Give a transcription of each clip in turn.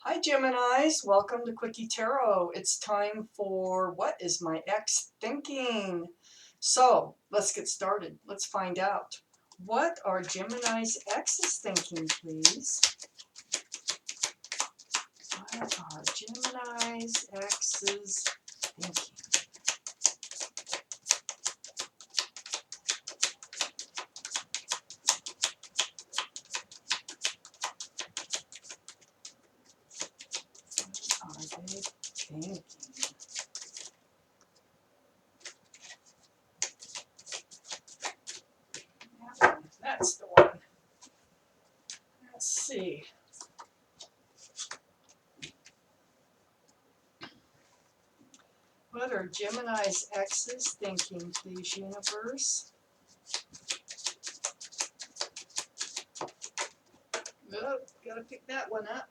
Hi Geminis, welcome to Quickie Tarot. It's time for What is My Ex Thinking? So let's get started. Let's find out. What are Gemini's exes thinking, please? What are Gemini's exes thinking? What are they thinking? That's the one. Let's see. What are Gemini's exes thinking, please, universe? Oh, gotta pick that one up.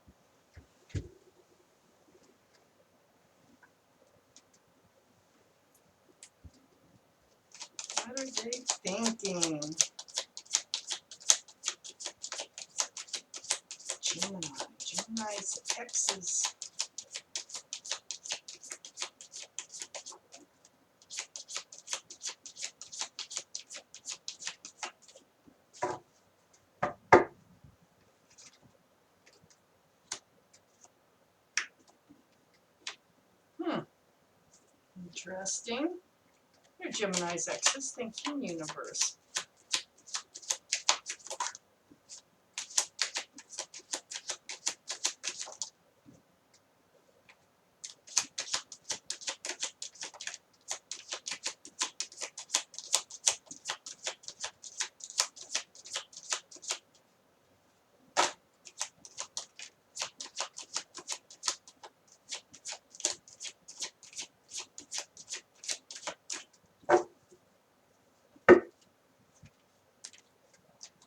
What are they thinking? Gemini's exes. Interesting. Your Gemini's exes thinking, universe.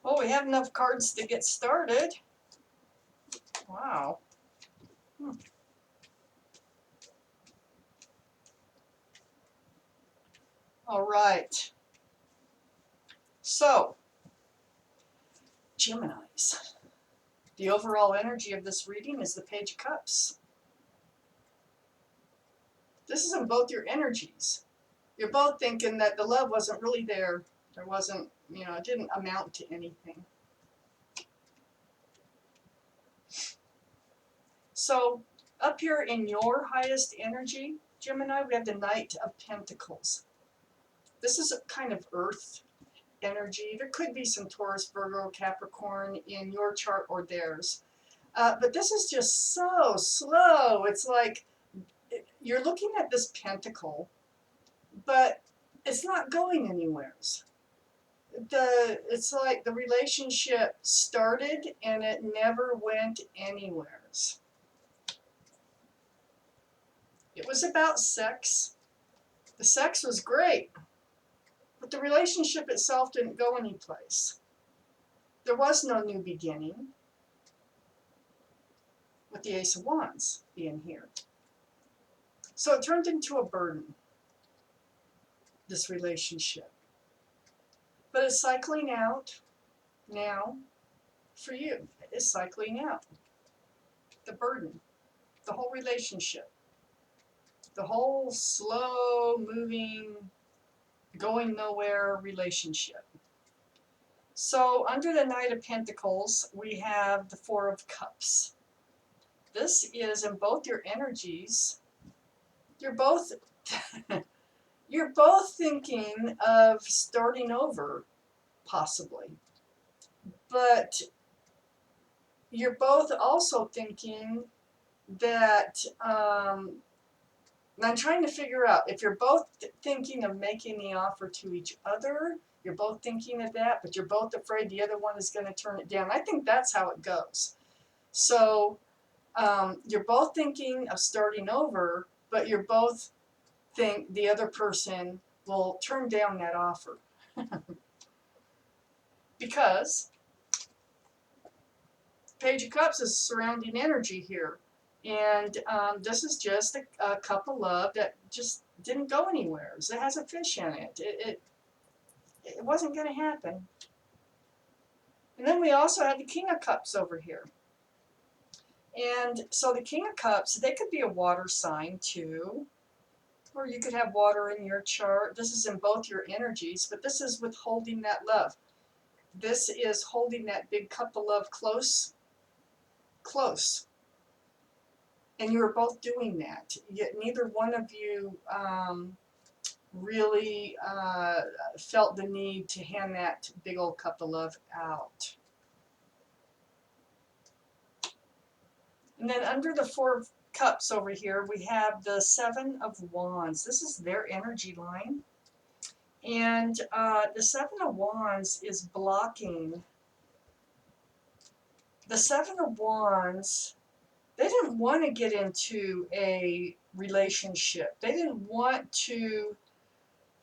Well, we have enough cards to get started. Wow. All right. So, Gemini's. The overall energy of this reading is the Page of Cups. This is in both your energies. You're both thinking that the love wasn't really there. There wasn't, it didn't amount to anything. So, up here in your highest energy, Gemini, we have the Knight of Pentacles. This is a kind of earth energy. There could be some Taurus, Virgo, Capricorn in your chart or theirs. But this is just so slow. It's like you're looking at this pentacle, but it's not going anywheres. It's like the relationship started and it never went anywheres. It was about sex. The sex was great, but the relationship itself didn't go anyplace. There was no new beginning, with the Ace of Wands being here. So it turned into a burden, this relationship. But it's cycling out now for you. It's cycling out. The burden, the whole relationship, the whole slow moving, going nowhere relationship. So under the Knight of Pentacles, we have the Four of Cups. This is in both your energies. You're both you're both thinking of starting over, possibly. But you're both also thinking that I'm trying to figure out if you're both thinking of making the offer to each other. You're both thinking of that, but you're both afraid the other one is going to turn it down. I think that's how it goes. So you're both thinking of starting over, but you're both think the other person will turn down that offer. Because Page of Cups is surrounding energy here. And this is just a cup of love that just didn't go anywhere. It has a fish in it. It wasn't going to happen. And then we also have the King of Cups over here. And so the King of Cups, they could be a water sign too, or you could have water in your chart. This is in both your energies, but this is with holding that love. This is holding that big cup of love close, close. And you're both doing that. Yet neither one of you really felt the need to hand that big old cup of love out. And then under the Four of Cups over here, we have the Seven of Wands. This is their energy line. And the Seven of Wands is blocking. The Seven of Wands, they didn't want to get into a relationship. They didn't want to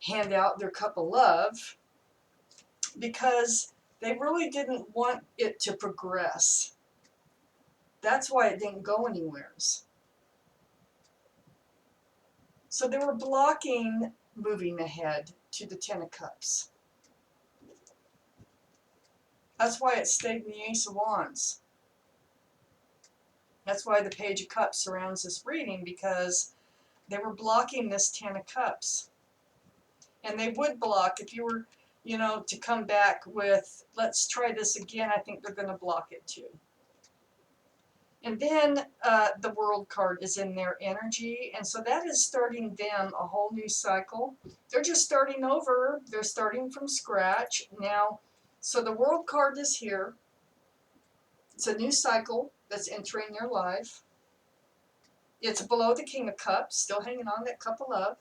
hand out their cup of love because they really didn't want it to progress. That's why it didn't go anywhere. So they were blocking moving ahead to the Ten of Cups. That's why it stayed in the Ace of Wands. That's why the Page of Cups surrounds this reading, because they were blocking this Ten of Cups. And they would block if you were, to come back with, let's try this again. I think they're going to block it too. And then the World card is in their energy. And so that is starting them a whole new cycle. They're just starting over. They're starting from scratch. Now, so the World card is here. It's a new cycle that's entering their life. It's below the King of Cups, still hanging on that cup of love.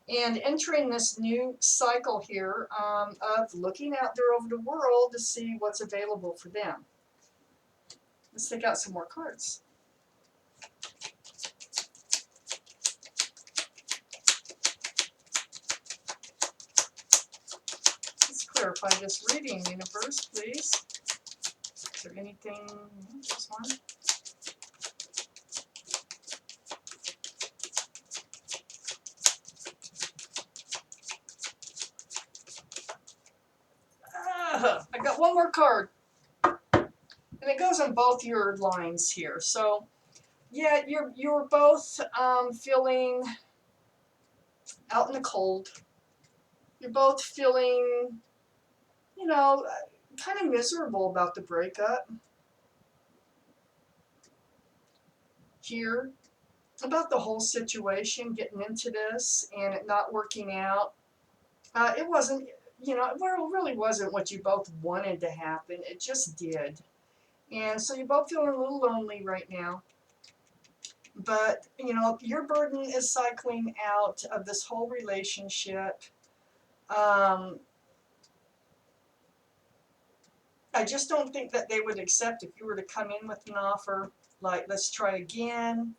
And entering this new cycle here of looking out there over the world to see what's available for them. Let's take out some more cards. Let's clarify this reading, universe, please. Is there anything? This one. I got one more card. And it goes on both your lines here. So, yeah, you're both feeling out in the cold. You're both feeling, kind of miserable about the breakup here, about the whole situation, getting into this and it not working out. It wasn't, it really wasn't what you both wanted to happen. It just did. And so you're both feeling a little lonely right now. But, your burden is cycling out of this whole relationship. I just don't think that they would accept if you were to come in with an offer like, let's try again.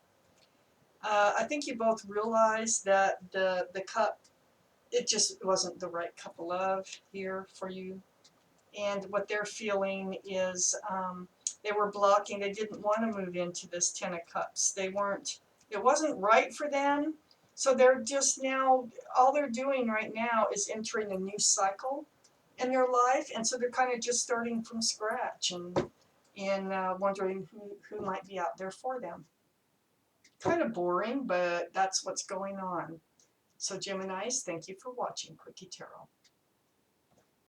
I think you both realize that the cup, it just wasn't the right cup of love here for you. And what they're feeling is they were blocking. They didn't want to move into this Ten of Cups. It wasn't right for them. So they're just now, all they're doing right now is entering a new cycle in their life. And so they're kind of just starting from scratch and wondering who might be out there for them. Kind of boring, but that's what's going on. So Geminis, thank you for watching Quickie Tarot.